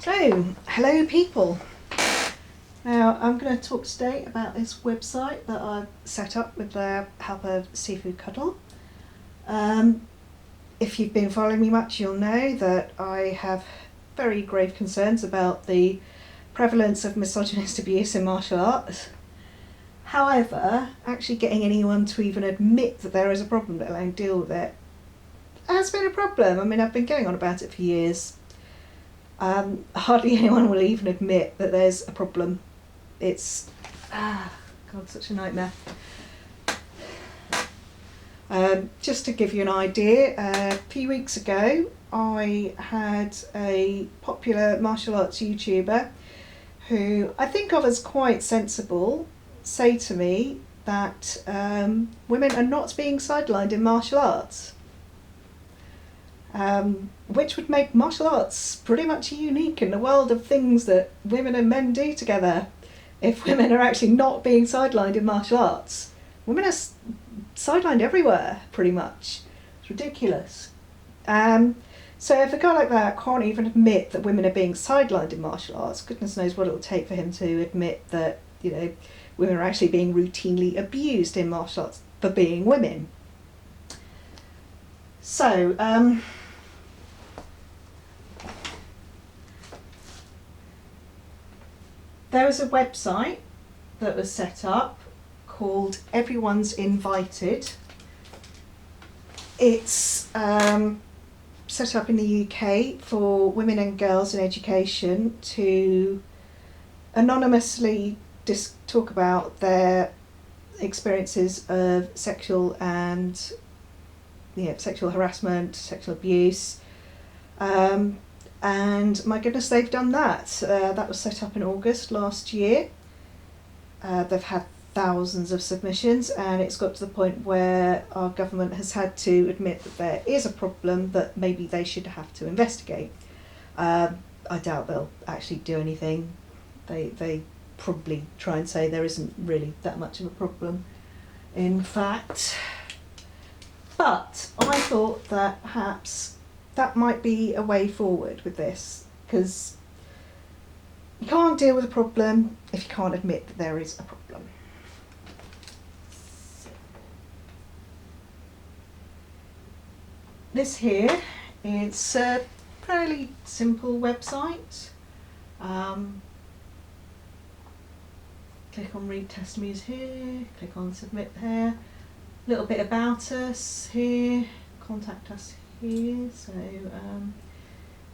So, hello people. Now I'm going to talk today about this website that I've set up with the help of Seafood Cuddle. If you've been following me much, you'll know that I have very grave concerns about the prevalence of misogynist abuse in martial arts. However, actually getting anyone to even admit that there is a problem, let alone deal with it, has been a problem. I mean, I've been going on about it for years. Hardly anyone will even admit that there's a problem. It's, God, such a nightmare. Just to give you an idea, a few weeks ago I had a popular martial arts YouTuber who I think of as quite sensible say to me that women are not being sidelined in martial arts. Which would make martial arts pretty much unique in the world of things that women and men do together. If women are actually not being sidelined in martial arts, women are sidelined everywhere, pretty much. It's ridiculous. So if a guy like that can't even admit that women are being sidelined in martial arts, goodness knows what it'll take for him to admit that, you know, women are actually being routinely abused in martial arts for being women. So, there was a website that was set up called Everyone's Invited. It's set up in the UK for women and girls in education to anonymously talk about their experiences of sexual harassment, sexual abuse. And my goodness, they've done that. That was set up in August last year. They've had thousands of submissions, and it's got to the point where our government has had to admit that there is a problem that maybe they should have to investigate. I doubt they'll actually do anything. They probably try and say there isn't really that much of a problem, in fact. But I thought that perhaps that might be a way forward with this, because you can't deal with a problem if you can't admit that there is a problem. This here is a fairly simple website. Click on read testimonies here, click on submit here, a little bit about us here, contact us here. So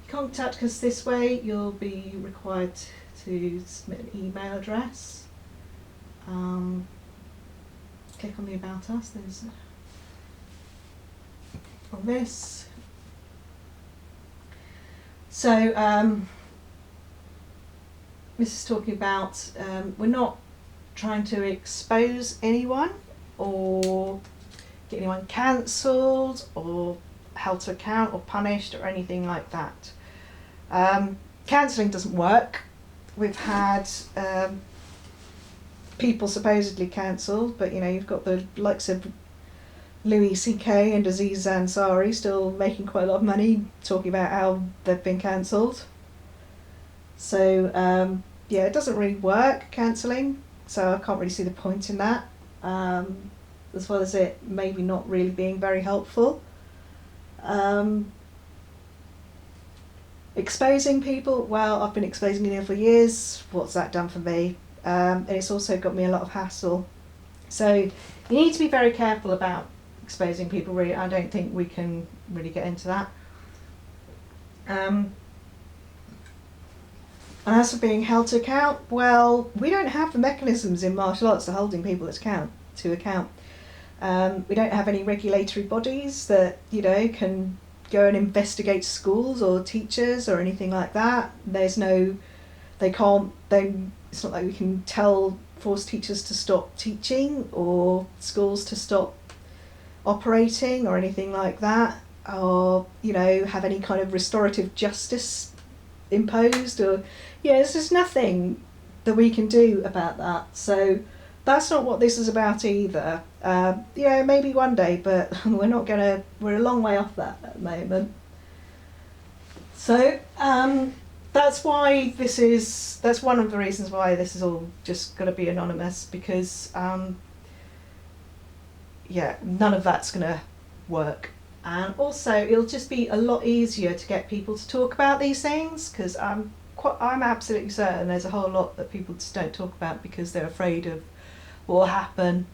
contact us this way, you'll be required to submit an email address. Click on the about us, there's on this. So this is talking about we're not trying to expose anyone or get anyone cancelled or held to account or punished or anything like that. Cancelling doesn't work. We've had people supposedly cancelled, but you know, you've got the likes of Louis C.K. and Aziz Ansari still making quite a lot of money talking about how they've been cancelled. So yeah, it doesn't really work, cancelling, so I can't really see the point in that, as well as it maybe not really being very helpful. Exposing people, well, I've been exposing it for years. What's that done for me? And it's also got me a lot of hassle. So you need to be very careful about exposing people, really. I don't think we can really get into that. And as for being held to account, well, we don't have the mechanisms in martial arts for holding people to account. We don't have any regulatory bodies that, you know, can go and investigate schools or teachers or anything like that. It's not like we can force teachers to stop teaching or schools to stop operating or anything like that, or, you know, have any kind of restorative justice imposed, or, yeah, there's just nothing that we can do about that. So that's not what this is about either. Yeah, maybe one day, but we're a long way off that at the moment. So that's one of the reasons why this is all just going to be anonymous, because none of that's going to work. And also it'll just be a lot easier to get people to talk about these things, because I'm absolutely certain there's a whole lot that people just don't talk about because they're afraid of what will happen.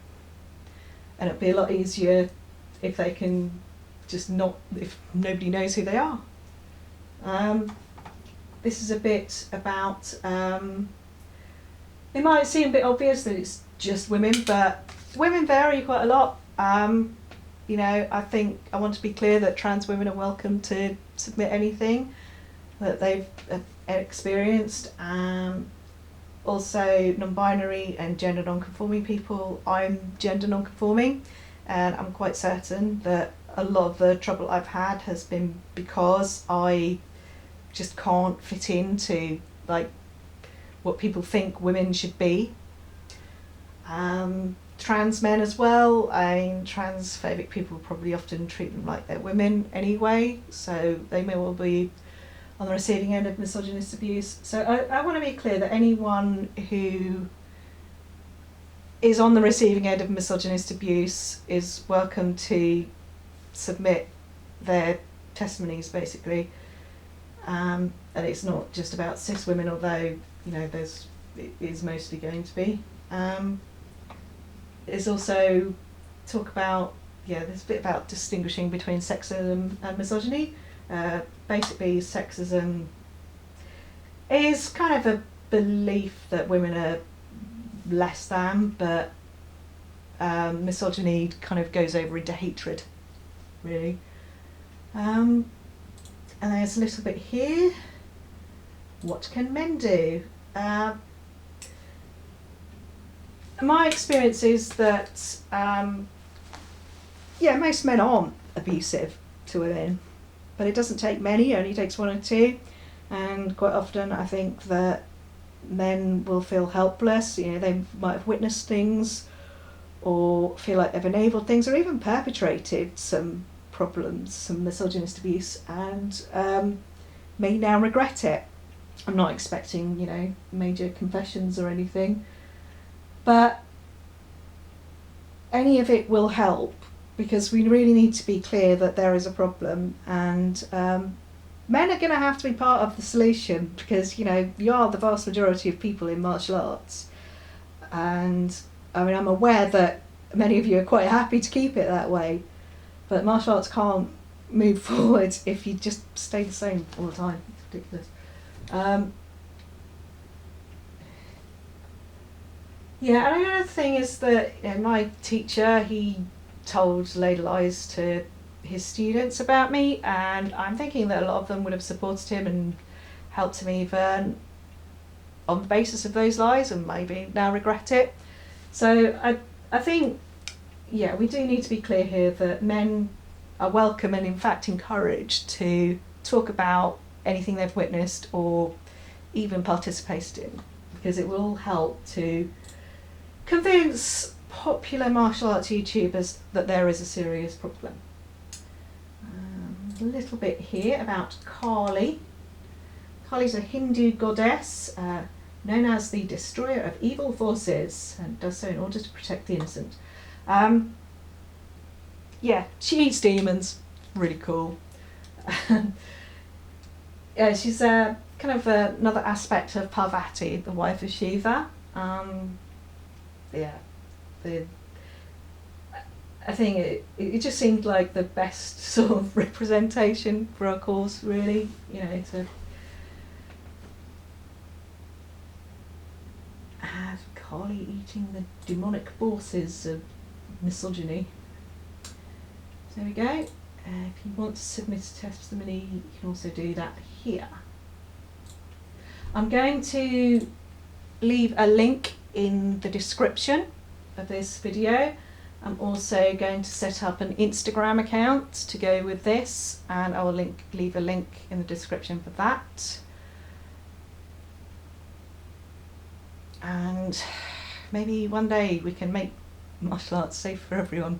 And it'll be a lot easier if they can if nobody knows who they are. This is a bit about, it might seem a bit obvious that it's just women, but women vary quite a lot. I think I want to be clear that trans women are welcome to submit anything that they've experienced. Also non-binary and gender non-conforming people. I'm gender non-conforming, and I'm quite certain that a lot of the trouble I've had has been because I just can't fit into what people think women should be. Trans men as well. Transphobic people probably often treat them like they're women anyway, so they may well be on the receiving end of misogynist abuse. So I want to be clear that anyone who is on the receiving end of misogynist abuse is welcome to submit their testimonies, basically. And it's not just about cis women, although it is mostly going to be. There's also talk about, there's a bit about distinguishing between sexism and misogyny. Basically, sexism is kind of a belief that women are less than, but misogyny kind of goes over into hatred, really. And there's a little bit here. What can men do? My experience is that, most men aren't abusive to women, but it doesn't take many, it only takes one or two. And quite often I think that men will feel helpless, they might have witnessed things or feel like they've enabled things or even perpetrated some problems, some misogynist abuse, and may now regret it. I'm not expecting, major confessions or anything, but any of it will help, because we really need to be clear that there is a problem, and men are going to have to be part of the solution, because you are the vast majority of people in martial arts, and I'm aware that many of you are quite happy to keep it that way, but martial arts can't move forward if you just stay the same all the time. It's ridiculous. And another thing is that my teacher, he told a load of lies to his students about me, and I'm thinking that a lot of them would have supported him and helped him even on the basis of those lies, and maybe now regret it. So I think, we do need to be clear here that men are welcome and in fact encouraged to talk about anything they've witnessed or even participated in, because it will help to convince popular martial arts YouTubers that there is a serious problem. A little bit here about Kali. Kali's a Hindu goddess known as the destroyer of evil forces, and does so in order to protect the innocent. She eats demons. Really cool. She's kind of another aspect of Parvati, the wife of Shiva. I think it just seemed like the best sort of representation for our cause, really. To have Kali eating the demonic forces of misogyny. So there we go. If you want to submit a testimony, you can also do that here. I'm going to leave a link in the description of this video. I'm also going to set up an Instagram account to go with this, and I will leave a link in the description for that. And maybe one day we can make martial arts safe for everyone.